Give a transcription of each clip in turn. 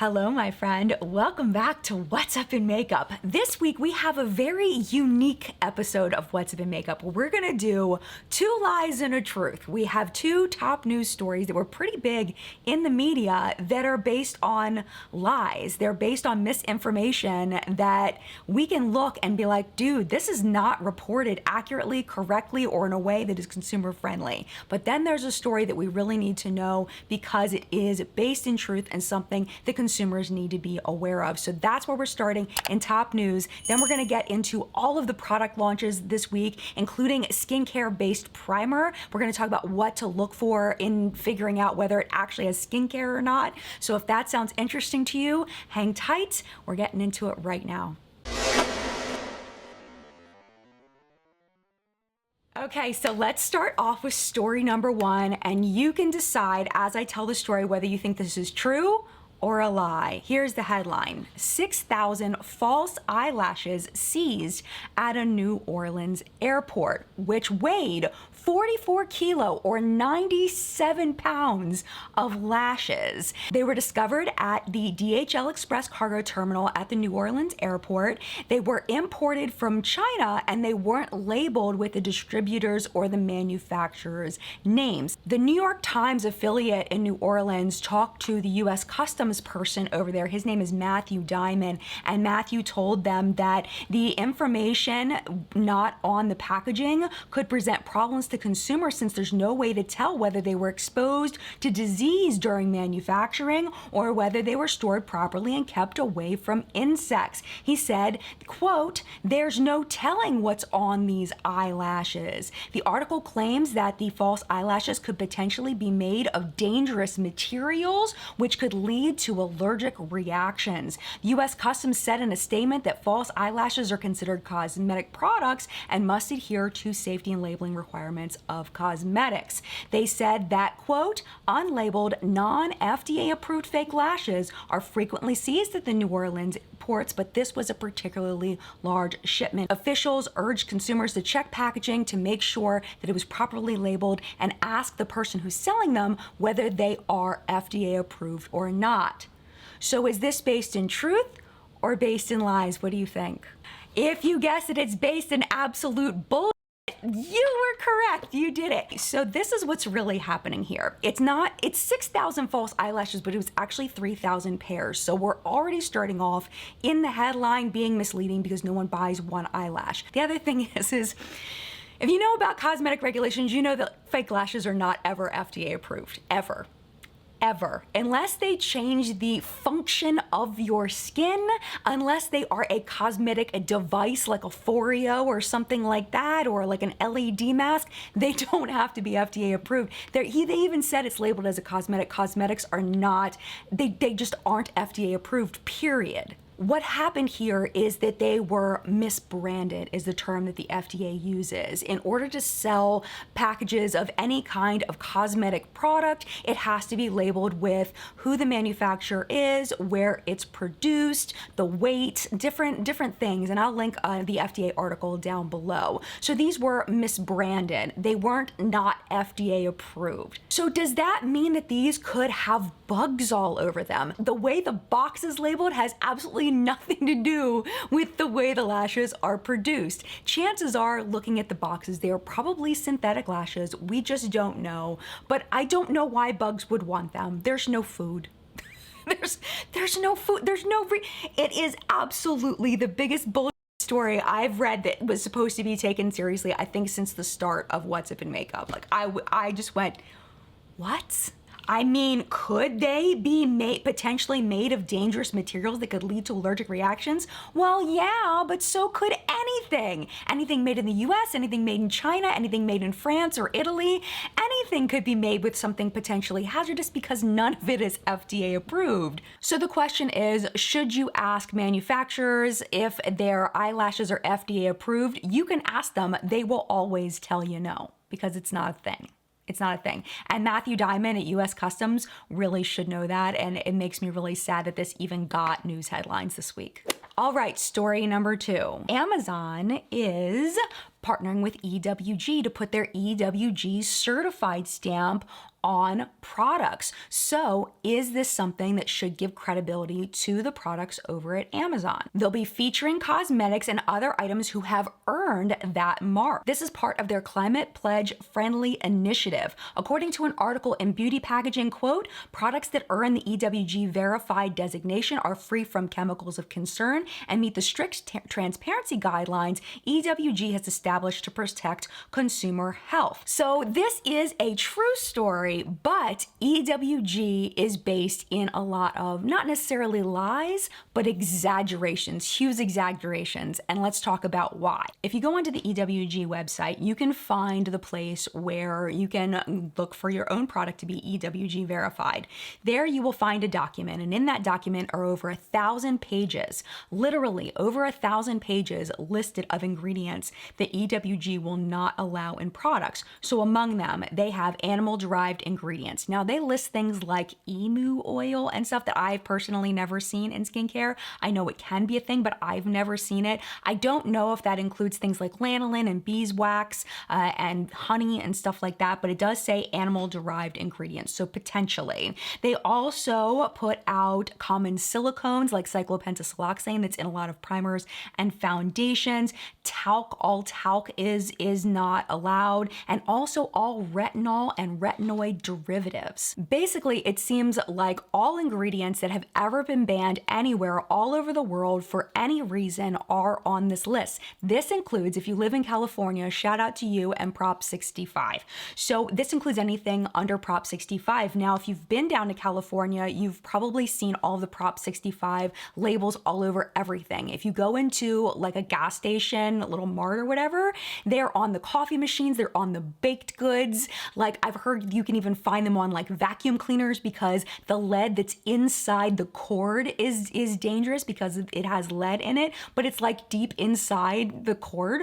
Hello, my friend. Welcome back to What's Up in Makeup. This week, we have a very unique episode of What's Up in Makeup. We're gonna do two lies and a truth. We have two top news stories that were pretty big in the media that are based on lies. They're based on misinformation that we can look and be like, dude, this is not reported accurately, correctly, or in a way that is consumer friendly. But then there's a story that we really need to know because it is based in truth and something that consumers need to be aware of. So that's where we're starting in top news. Then we're gonna get into all of the product launches this week, including skincare-based primer. We're gonna talk about what to look for in figuring out whether it actually has skincare or not. So if that sounds interesting to you, hang tight. We're getting into it right now. Okay, so let's start off with story number one, and you can decide as I tell the story whether you think this is true or a lie. Here's the headline: 6,000 false eyelashes seized at a New Orleans airport, which weighed 44 kilo or 97 pounds of lashes. They were discovered at the DHL Express cargo terminal at the New Orleans airport. They were imported from China and they weren't labeled with the distributors or the manufacturer's names. The New York Times affiliate in New Orleans talked to the US Customs person over there. His name is Matthew Diamond, and Matthew told them that the information not on the packaging could present problems to consumers since there's no way to tell whether they were exposed to disease during manufacturing or whether they were stored properly and kept away from insects. He said, quote, "There's no telling what's on these eyelashes." The article claims that the false eyelashes could potentially be made of dangerous materials, which could lead to allergic reactions. U.S. Customs said in a statement that false eyelashes are considered cosmetic products and must adhere to safety and labeling requirements of cosmetics. They said that, quote, "Unlabeled, non-FDA approved fake lashes are frequently seized at the New Orleans ports, but this was a particularly large shipment." Officials urged consumers to check packaging to make sure that it was properly labeled and ask the person who's selling them whether they are FDA approved or not. So is this based in truth or based in lies? What do you think? If you guess that it's based in absolute bullshit, you were correct. You did it. So this is what's really happening here. It's 6,000 false eyelashes, but it was actually 3,000 pairs. So we're already starting off in the headline being misleading because no one buys one eyelash. The other thing is if you know about cosmetic regulations, you know that fake lashes are not ever FDA approved, ever. Unless they change the function of your skin, unless they are a cosmetic device like a Foreo or something like that, or like an LED mask, they don't have to be FDA approved. They even said it's labeled as a cosmetic. Cosmetics are not, they just aren't FDA approved, period. What happened here is that they were misbranded, is the term that the FDA uses. In order to sell packages of any kind of cosmetic product, it has to be labeled with who the manufacturer is, where it's produced, the weight, different things. And I'll link the FDA article down below. So these were misbranded. They weren't not FDA approved. So does that mean that these could have bugs all over them? The way the box is labeled has absolutely nothing to do with the way the lashes are produced. Chances are, looking at the boxes, they are probably synthetic lashes. We just don't know. But I don't know why bugs would want them. There's no food. There's no food. It is absolutely the biggest bullshit story I've read that was supposed to be taken seriously, I think, since the start of What's Up in Makeup. Like, I just went, what? I mean, could they be potentially made of dangerous materials that could lead to allergic reactions? Well, yeah, but so could anything. Anything made in the US, anything made in China, anything made in France or Italy, anything could be made with something potentially hazardous because none of it is FDA approved. So the question is, should you ask manufacturers if their eyelashes are FDA approved? You can ask them. They will always tell you no, because it's not a thing. It's not a thing. And Matthew Diamond at US Customs really should know that, and it makes me really sad that this even got news headlines this week. All right, story number two. Amazon is partnering with EWG to put their EWG certified stamp on products. So is this something that should give credibility to the products over at Amazon? They'll be featuring cosmetics and other items who have earned that mark. This is part of their Climate Pledge Friendly initiative. According to an article in Beauty Packaging, quote, products that earn the EWG verified designation are free from chemicals of concern and meet the strict transparency guidelines EWG has established to protect consumer health. So this is a true story, but EWG is based in a lot of not necessarily lies, but exaggerations, huge exaggerations. And let's talk about why. If you go onto the EWG website, you can find the place where you can look for your own product to be EWG verified. There you will find a document, and in that document are over 1,000 pages, literally over 1,000 pages listed of ingredients that EWG will not allow in products. So among them, they have animal-derived ingredients. Now they list things like emu oil and stuff that I've personally never seen in skincare. I know it can be a thing, but I've never seen it. I don't know if that includes things like lanolin and beeswax and honey and stuff like that, but it does say animal-derived ingredients, so potentially. They also put out common silicones like cyclopentasiloxane that's in a lot of primers and foundations. Talc, all talc is not allowed, and also all retinol and retinoid derivatives. Basically, it seems like all ingredients that have ever been banned anywhere all over the world for any reason are on this list. This includes, if you live in California, shout out to you and Prop 65. So this includes anything under Prop 65. Now, if you've been down to California, you've probably seen all the Prop 65 labels all over everything. If you go into like a gas station, a little mart or whatever, they're on the coffee machines, they're on the baked goods. Like I've heard you can even find them on like vacuum cleaners because the lead that's inside the cord is dangerous because it has lead in it, but it's like deep inside the cord.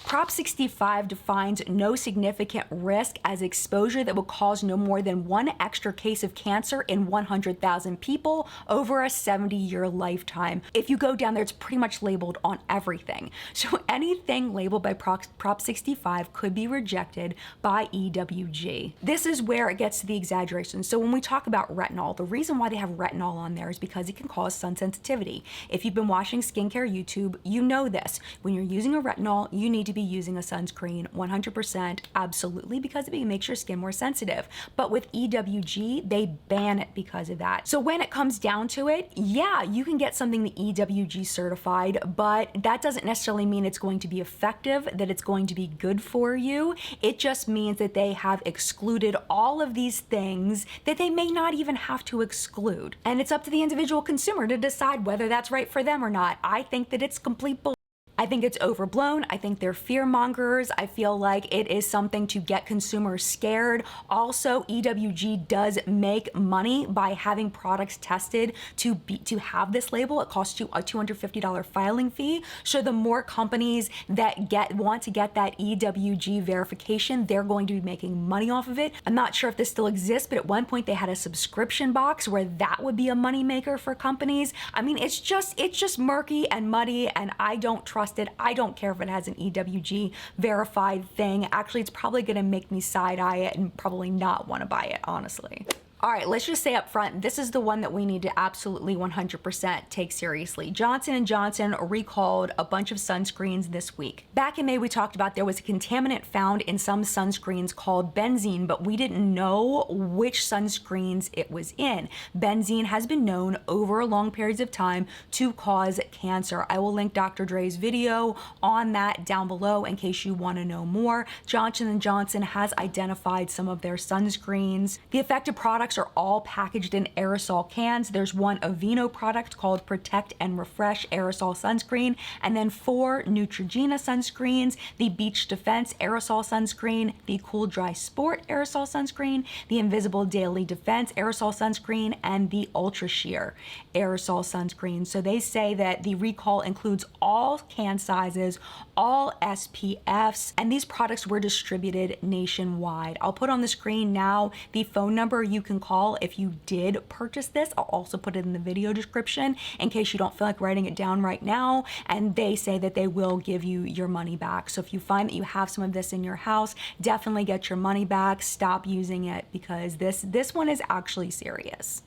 Prop 65 defines no significant risk as exposure that will cause no more than one extra case of cancer in 100,000 people over a 70-year lifetime. If you go down there, it's pretty much labeled on everything. So anything labeled by Prop 65 could be rejected by EWG. This is where it gets to the exaggeration. So when we talk about retinol, the reason why they have retinol on there is because it can cause sun sensitivity. If you've been watching skincare YouTube, you know this. When you're using a retinol, you need to be using a sunscreen 100%, absolutely, because it makes your skin more sensitive. But with EWG, they ban it because of that. So when it comes down to it, yeah, you can get something the EWG certified, but that doesn't necessarily mean it's going to be effective, that it's going to be good for you. It just means that they have excluded all of these things that they may not even have to exclude. And it's up to the individual consumer to decide whether that's right for them or not. I think that it's complete bullshit. I think it's overblown. I think they're fear mongers. I feel like it is something to get consumers scared. Also, EWG does make money by having products tested to have this label. It costs you a $250 filing fee. So the more companies that want to get that EWG verification, they're going to be making money off of it. I'm not sure if this still exists, but at one point they had a subscription box where that would be a moneymaker for companies. I mean, it's just murky and muddy, and I don't trust it. I don't care if it has an EWG verified thing. Actually, it's probably gonna make me side-eye it and probably not wanna buy it, honestly. All right, let's just say up front, this is the one that we need to absolutely 100% take seriously. Johnson & Johnson recalled a bunch of sunscreens this week. Back in May, we talked about there was a contaminant found in some sunscreens called benzene, but we didn't know which sunscreens it was in. Benzene has been known over long periods of time to cause cancer. I will link Dr. Dre's video on that down below in case you want to know more. Johnson & Johnson has identified some of their sunscreens. The affected products are all packaged in aerosol cans. There's one Aveeno product called Protect and Refresh Aerosol Sunscreen, and then 4 Neutrogena sunscreens, the Beach Defense Aerosol Sunscreen, the Cool Dry Sport Aerosol Sunscreen, the Invisible Daily Defense Aerosol Sunscreen, and the Ultra Sheer Aerosol Sunscreen. So they say that the recall includes all can sizes, all SPFs, and these products were distributed nationwide. I'll put on the screen now the phone number you can call if you did purchase this. I'll also put it in the video description in case you don't feel like writing it down right now. And they say that they will give you your money back. So if you find that you have some of this in your house, definitely get your money back. Stop using it because this one is actually serious.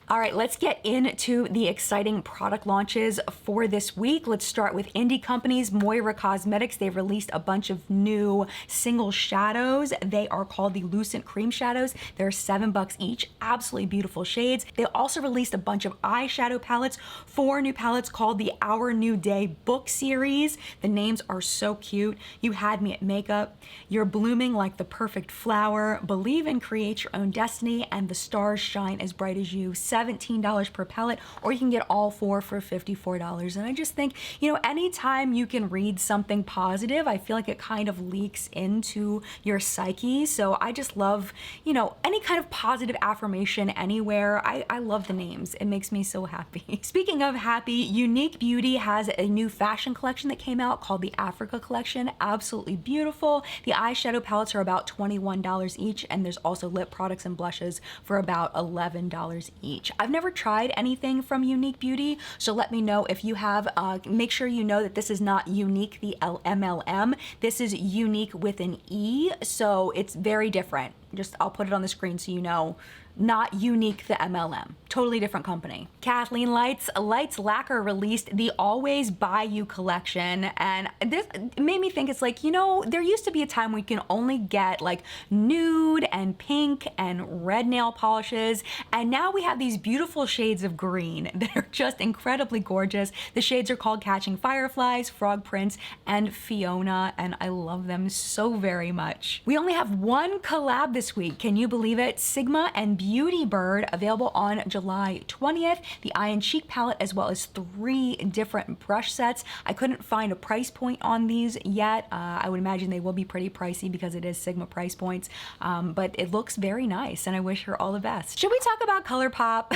All right, let's get into the exciting product launches for this week. Let's start with indie companies. Moira Cosmetics, they've released a bunch of new single shadows. They are called the Lucent Cream Shadows. They're $7 each, absolutely beautiful shades. They also released a bunch of eyeshadow palettes, 4 new palettes called the Our New Day book series. The names are so cute. You Had Me at Makeup, You're Blooming Like the Perfect Flower, Believe and Create Your Own Destiny, and The Stars Shine as Bright as You. $17 per palette, or you can get all 4 for $54. And I just think, you know, anytime you can read something positive, I feel like it kind of leaks into your psyche. So I just love, you know, any kind of positive affirmation anywhere. I love the names. It makes me so happy. Speaking of happy, Unique Beauty has a new fashion collection that came out called the Africa Collection. Absolutely beautiful. The eyeshadow palettes are about $21 each, and there's also lip products and blushes for about $11 each. I've never tried anything from Unique Beauty, so let me know if you have. Make sure you know that this is not Unique, the MLM. This is Unique with an E, so it's very different. I'll put it on the screen so you know. Not Unique, the MLM. Totally different company. Kathleen Lights Lacquer released the Always Buy You collection, and this made me think, it's like, you know, there used to be a time where you can only get like nude and pink and red nail polishes, and now we have these beautiful shades of green that are just incredibly gorgeous. The shades are called Catching Fireflies, Frog Prince, and Fiona, and I love them so very much. We only have one collab this week. Can you believe it? Sigma and Beauty Bird, available on July 20th. The Eye and Cheek palette, as well as 3 different brush sets. I couldn't find a price point on these yet. I would imagine they will be pretty pricey because it is Sigma price points, but it looks very nice, and I wish her all the best. Should we talk about ColourPop?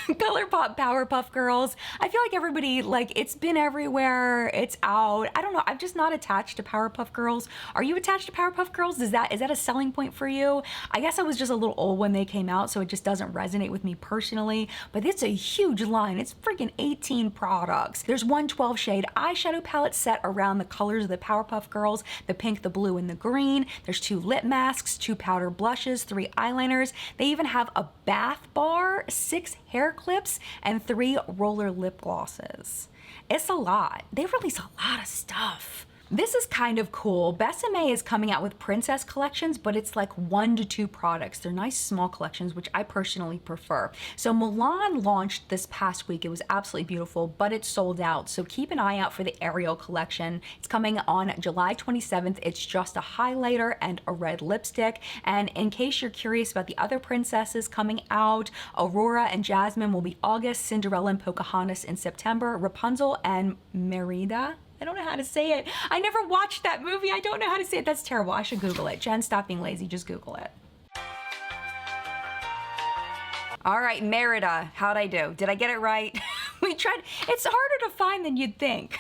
ColourPop Powerpuff Girls. I feel like everybody, like, it's been everywhere. It's out. I don't know. I'm just not attached to Powerpuff Girls. Are you attached to Powerpuff Girls? Is that a selling point for you? I guess I was just a little old when they came out, so it just doesn't resonate with me personally, but it's a huge line. It's freaking 18 products. There's one 12 shade eyeshadow palette set around the colors of the Powerpuff Girls, the pink, the blue, and the green. There's 2 lip masks, 2 powder blushes, 3 eyeliners. They even have a bath bar, 6 hair clips, and 3 roller lip glosses. It's a lot. They release a lot of stuff. This is kind of cool. Besame is coming out with princess collections, but it's like 1 to 2 products. They're nice small collections, which I personally prefer. So Milan launched this past week. It was absolutely beautiful, but it's sold out. So keep an eye out for the Ariel collection. It's coming on July 27th. It's just a highlighter and a red lipstick. And in case you're curious about the other princesses coming out, Aurora and Jasmine will be August, Cinderella and Pocahontas in September, Rapunzel and Merida. I don't know how to say it. I never watched that movie. I don't know how to say it. That's terrible. I should Google it. Jen, stop being lazy. Just Google it. All right, Merida. How'd I do? Did I get it right? We tried. It's harder to find than you'd think.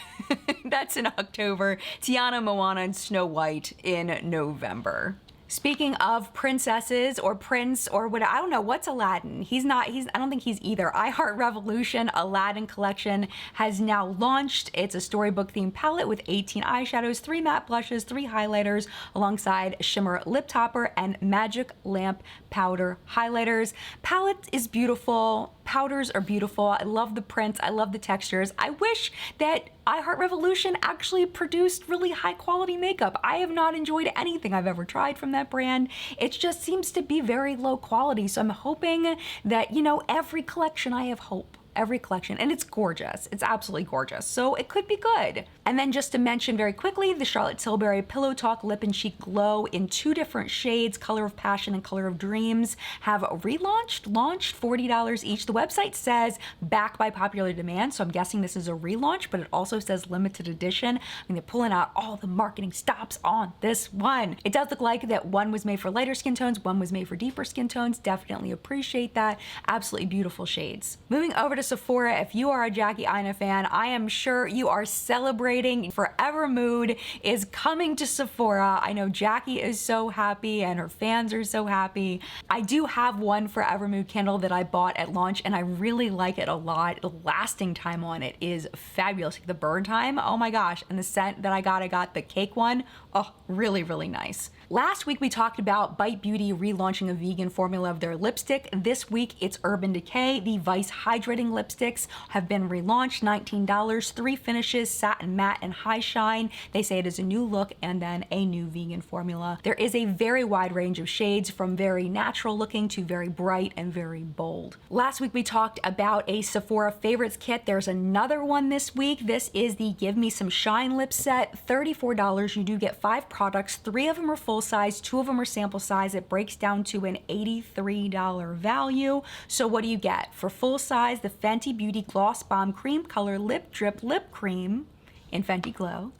That's in October. Tiana, Moana, and Snow White in November. Speaking of princesses or prince or what, I don't know, what's Aladdin? I don't think he's either. I Heart Revolution Aladdin collection has now launched. It's a storybook themed palette with 18 eyeshadows, 3 matte blushes, 3 highlighters, alongside shimmer lip topper and magic lamp powder highlighters. Palette is beautiful. Powders are beautiful. I love the prints. I love the textures. I wish that I Heart Revolution actually produced really high quality makeup. I have not enjoyed anything I've ever tried from that brand. It just seems to be very low quality. So I'm hoping that, you know, every collection I have hope. Every collection, and it's gorgeous. It's absolutely gorgeous, so it could be good. And then just to mention very quickly, the Charlotte Tilbury Pillow Talk Lip and Cheek Glow in 2 different shades, Color of Passion and Color of Dreams, have launched $40 each. The website says back by popular demand, so I'm guessing this is a relaunch, but it also says limited edition. I mean, they're pulling out all the marketing stops on this one. It does look like that one was made for lighter skin tones, one was made for deeper skin tones. Definitely appreciate that. Absolutely beautiful shades. Moving over to Sephora, if you are a Jackie Aina fan, I am sure you are celebrating. Forever Mood is coming to Sephora. I know Jackie is so happy and her fans are so happy. I do have one Forever Mood candle that I bought at launch and I really like it a lot. The lasting time on it is fabulous. The burn time, oh my gosh. And the scent that I got the cake one. Oh, really, really nice. Last week we talked about Bite Beauty relaunching a vegan formula of their lipstick. This week it's Urban Decay. The Vice Hydrating Lipsticks have been relaunched, $19, 3 finishes, satin matte and high shine. They say it is a new look and then a new vegan formula. There is a very wide range of shades from very natural looking to very bright and very bold. Last week we talked about a Sephora favorites kit. There's another one this week. This is the Give Me Some Shine Lip Set, $34. You do get 5 products, 3 of them are full size, 2 of them are sample size. It breaks down to an $83 value. So what do you get? For full size, the Fenty Beauty Gloss Bomb Cream Color Lip Drip Lip Cream in Fenty Glow,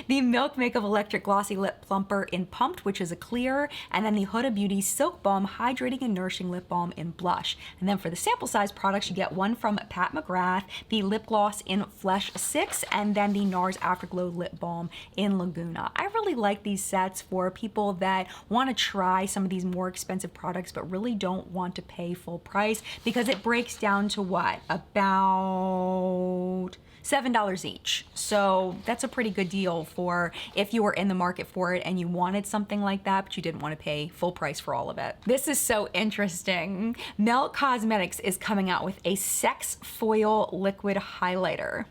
the Milk Makeup Electric Glossy Lip Plumper in Pumped, which is a clear, and then the Huda Beauty Silk Balm Hydrating and Nourishing Lip Balm in Blush. And then for the sample size products, you get one from Pat McGrath, the Lip Gloss in Flesh 6, and then the NARS Afterglow Lip Balm in Laguna. I really like these sets for people that want to try some of these more expensive products but really don't want to pay full price, because it breaks down to what? About $7 each. So that's a pretty good deal for if you were in the market for it and you wanted something like that, but you didn't want to pay full price for all of it. This is so interesting. Melt Cosmetics is coming out with a Sex Foil Liquid Highlighter.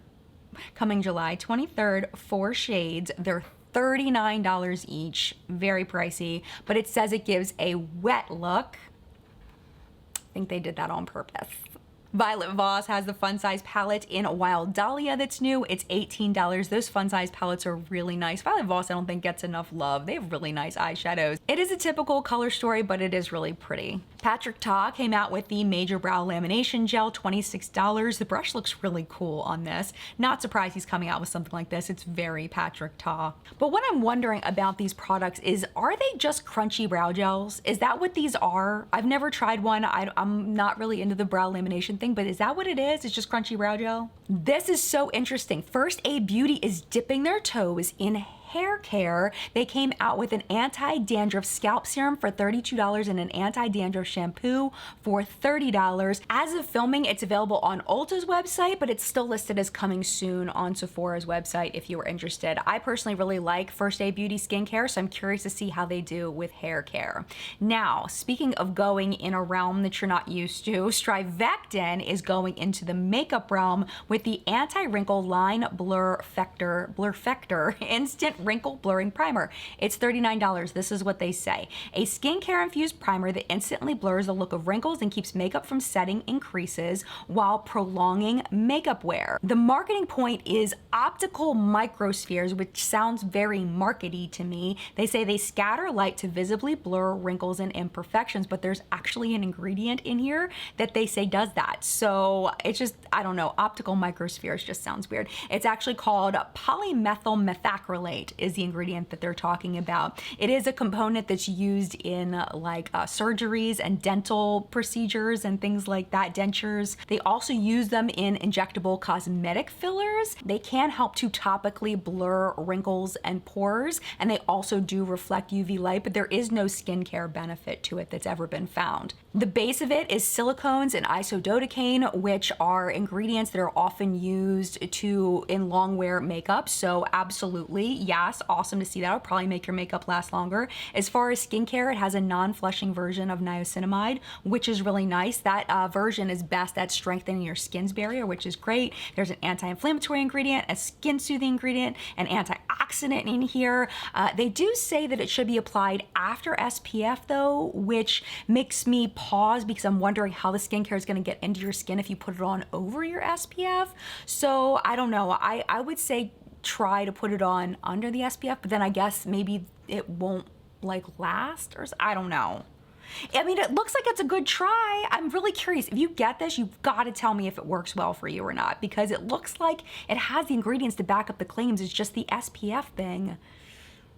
Coming July 23rd, 4 shades. They're $39 each, very pricey, but it says it gives a wet look. I think they did that on purpose. Violet Voss has the fun size palette in Wild Dahlia that's new. It's $18. Those fun size palettes are really nice. Violet Voss I don't think gets enough love. They have really nice eyeshadows. It is a typical color story, but it is really pretty. Patrick Ta came out with the Major Brow Lamination Gel, $26. The brush looks really cool on this. Not surprised he's coming out with something like this. It's very Patrick Ta. But what I'm wondering about these products is, are they just crunchy brow gels? Is that what these are? I've never tried one. I'm not really into the brow lamination thing, but is that what it is? It's just crunchy brow gel? This is so interesting. First Aid Beauty is dipping their toes in Haircare. They came out with an anti-dandruff scalp serum for $32 and an anti-dandruff shampoo for $30. As of filming, it's available on Ulta's website, but it's still listed as coming soon on Sephora's website if you were interested. I personally really like First Aid Beauty skincare, so I'm curious to see how they do with Haircare. Now, speaking of going in a realm that you're not used to, StriVectin is going into the makeup realm with the Anti-Wrinkle Line Blurfector Instant Wrinkle Blurring Primer. It's $39. This is what they say. A skincare infused primer that instantly blurs the look of wrinkles and keeps makeup from setting in creases while prolonging makeup wear. The marketing point is optical microspheres, which sounds very markety to me. They say they scatter light to visibly blur wrinkles and imperfections, but there's actually an ingredient in here that they say does that. So it's just, I don't know, optical microspheres just sounds weird. It's actually called polymethyl methacrylate is the ingredient that they're talking about. It is a component that's used in surgeries and dental procedures and things like that, dentures. They also use them in injectable cosmetic fillers. They can help to topically blur wrinkles and pores, and they also do reflect UV light, but there is no skincare benefit to it that's ever been found. The base of it is silicones and isododecaine, which are ingredients that are often used in long wear makeup. So absolutely, yes, awesome to see that. It'll probably make your makeup last longer. As far as skincare, it has a non-flushing version of niacinamide, which is really nice. That version is best at strengthening your skin's barrier, which is great. There's an anti-inflammatory ingredient, a skin-soothing ingredient, an antioxidant in here. They do say that it should be applied after SPF though, which makes me pause because I'm wondering how the skincare is going to get into your skin if you put it on over your SPF. So I don't know. I would say try to put it on under the SPF, but then I guess maybe it won't like last, or I don't know. I mean, it looks like it's a good try. I'm really curious. If you get this, you've got to tell me if it works well for you or not, because it looks like it has the ingredients to back up the claims. It's just the SPF thing.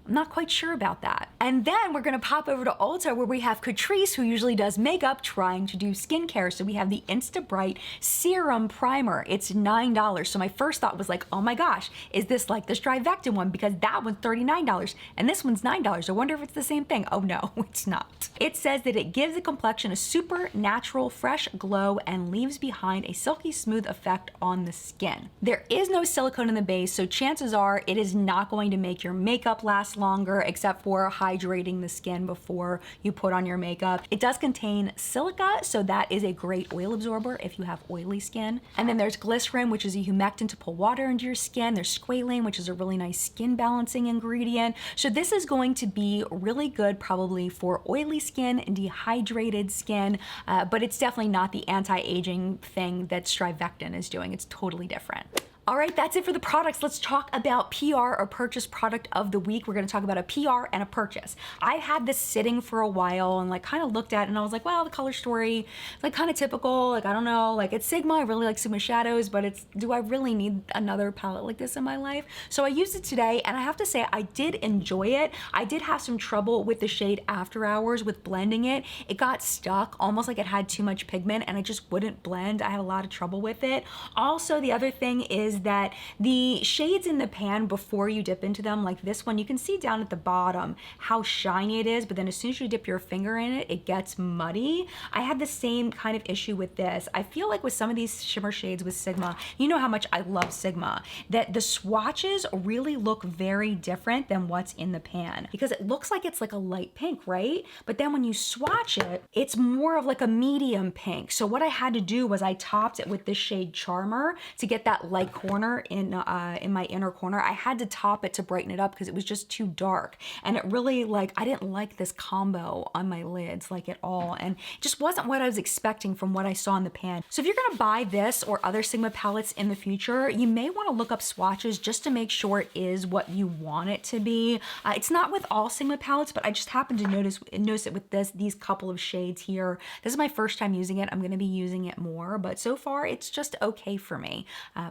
I'm not quite sure about that. And then we're gonna pop over to Ulta where we have Catrice, who usually does makeup, trying to do skincare. So we have the Insta Bright Serum Primer. It's $9. So my first thought was like, oh my gosh, is this like the StriVectin one? Because that one's $39 and this one's $9. I wonder if it's the same thing. Oh no, it's not. It says that it gives the complexion a super natural, fresh glow and leaves behind a silky smooth effect on the skin. There is no silicone in the base, so chances are it is not going to make your makeup last longer, except for hydrating the skin before you put on your makeup. It does contain silica, so that is a great oil absorber if you have oily skin. And then there's glycerin, which is a humectant to pull water into your skin. There's squalane, which is a really nice skin balancing ingredient. So this is going to be really good probably for oily skin and dehydrated skin, but it's definitely not the anti-aging thing that StriVectin is doing. It's totally different. All right, that's it for the products. Let's talk about PR or purchase product of the week. We're gonna talk about a PR and a purchase. I had this sitting for a while and like kind of looked at it and I was like, well, the color story is like kind of typical. Like, I don't know, like it's Sigma. I really like Sigma shadows, but do I really need another palette like this in my life? So I used it today and I have to say I did enjoy it. I did have some trouble with the shade After Hours with blending it. It got stuck, almost like it had too much pigment and I just wouldn't blend. I had a lot of trouble with it. Also, the other thing is that the shades in the pan before you dip into them, like this one, you can see down at the bottom how shiny it is, but then as soon as you dip your finger in it, it gets muddy. I had the same kind of issue with this. I feel like with some of these shimmer shades with Sigma, you know how much I love Sigma, that the swatches really look very different than what's in the pan because it looks like it's like a light pink, right? But then when you swatch it, it's more of like a medium pink. So what I had to do was I topped it with this shade Charmer to get that light corner in my inner corner. I had to top it to brighten it up because it was just too dark. And it really like, I didn't like this combo on my lids like at all. And it just wasn't what I was expecting from what I saw in the pan. So if you're gonna buy this or other Sigma palettes in the future, you may wanna look up swatches just to make sure it is what you want it to be. It's not with all Sigma palettes, but I just happened to notice it with these couple of shades here. This is my first time using it. I'm gonna be using it more, but so far it's just okay for me.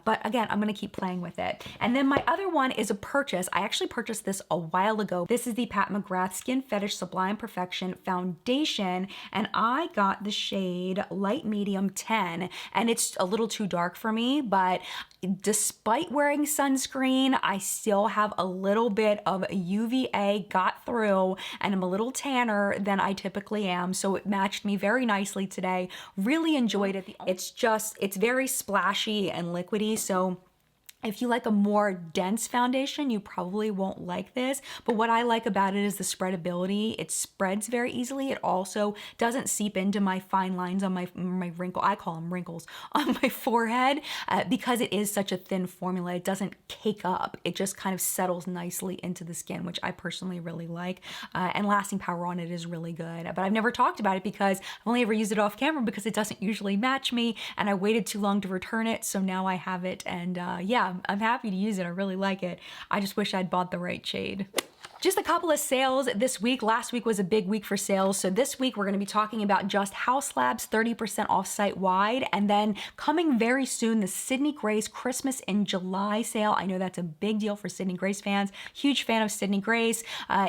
But again, I'm gonna keep playing with it. And then my other one is a purchase. I actually purchased this a while ago. This is the Pat McGrath Skin Fetish Sublime Perfection Foundation, and I got the shade Light Medium 10, and it's a little too dark for me, but despite wearing sunscreen, I still have a little bit of UVA got through, and I'm a little tanner than I typically am, so it matched me very nicely today. Really enjoyed it. It's very splashy and liquidy, so if you like a more dense foundation, you probably won't like this, but what I like about it is the spreadability. It spreads very easily. It also doesn't seep into my fine lines on my I call them wrinkles, on my forehead because it is such a thin formula. It doesn't cake up. It just kind of settles nicely into the skin, which I personally really like, and lasting power on it is really good. But I've never talked about it because I've only ever used it off camera because it doesn't usually match me, and I waited too long to return it, so now I have it, and yeah, I'm happy to use it. I really like it. I just wish I'd bought the right shade. Just a couple of sales this week. Last week was a big week for sales. So this week we're gonna be talking about Just House Labs 30% off site-wide. And then coming very soon, the Sydney Grace Christmas in July sale. I know that's a big deal for Sydney Grace fans. Huge fan of Sydney Grace.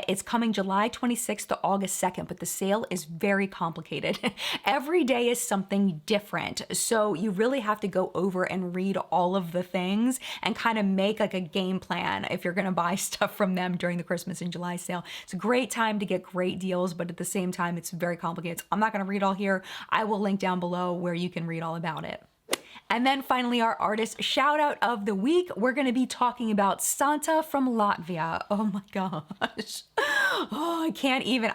It's coming July 26th to August 2nd, but the sale is very complicated. Every day is something different. So you really have to go over and read all of the things and kind of make like a game plan if you're gonna buy stuff from them during the Christmas in July sale. It's a great time to get great deals, but at the same time, it's very complicated. So I'm not gonna read all here. I will link down below where you can read all about it. And then finally, our artist shout out of the week. We're gonna be talking about Santa from Latvia. Oh my gosh. Oh, I can't even.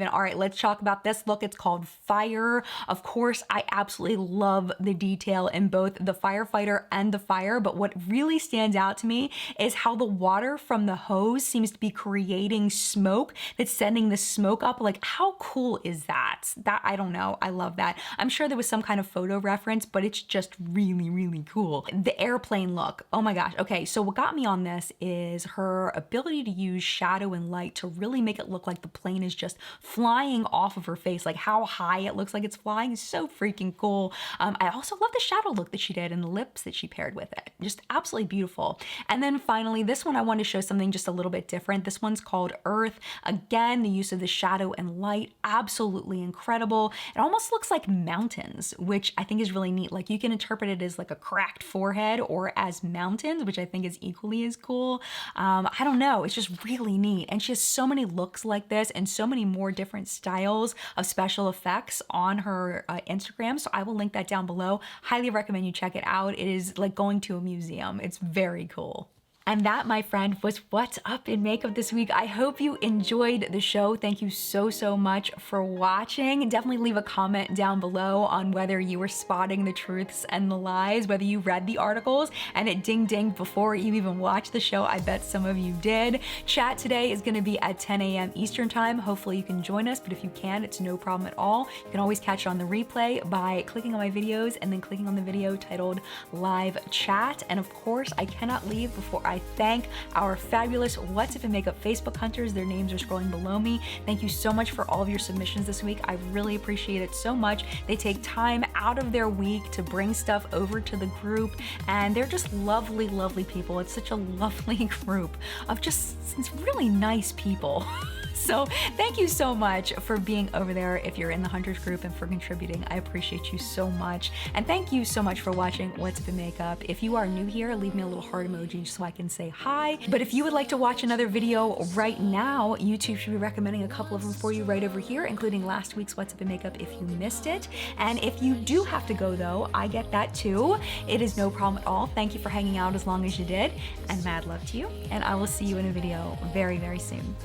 All right, let's talk about this look. It's called Fire. Of course, I absolutely love the detail in both the firefighter and the fire, but what really stands out to me is how the water from the hose seems to be creating smoke that's sending the smoke up. Like, how cool is that? I don't know. I love that. I'm sure there was some kind of photo reference, but it's just really really, really cool. The airplane look, oh my gosh. Okay, so what got me on this is her ability to use shadow and light to really make it look like the plane is just flying off of her face. Like how high it looks like it's flying is so freaking cool. I also love the shadow look that she did and the lips that she paired with it. Just absolutely beautiful. And then finally, this one I wanted to show something just a little bit different. This one's called Earth. Again, the use of the shadow and light, absolutely incredible. It almost looks like mountains, which I think is really neat. Like you can interpret it as like a cracked forehead or as mountains, which I think is equally as cool. I don't know, it's just really neat. And she has so many looks like this and so many more different styles of special effects on her Instagram. So I will link that down below. Highly recommend you check it out. It is like going to a museum. It's very cool. And that, my friend, was what's up in makeup this week. I hope you enjoyed the show. Thank you so, so much for watching. Definitely leave a comment down below on whether you were spotting the truths and the lies, whether you read the articles and it ding-dinged before you even watched the show. I bet some of you did. Chat today is gonna be at 10 a.m. Eastern time. Hopefully you can join us, but if you can, it's no problem at all. You can always catch it on the replay by clicking on my videos and then clicking on the video titled Live Chat. And of course, I cannot leave before I thank our fabulous What's Up in Makeup Facebook hunters. Their names are scrolling below me. Thank you so much for all of your submissions this week. I really appreciate it so much. They take time out of their week to bring stuff over to the group, and they're just lovely, lovely people. It's such a lovely group of just really nice people. So thank you so much for being over there if you're in the Hunters group and for contributing. I appreciate you so much. And thank you so much for watching What's Up in Makeup. If you are new here, leave me a little heart emoji so I can say hi. But if you would like to watch another video right now, YouTube should be recommending a couple of them for you right over here, including last week's What's Up in Makeup if you missed it. And if you do have to go though, I get that too. It is no problem at all. Thank you for hanging out as long as you did, and mad love to you. And I will see you in a video very, very soon.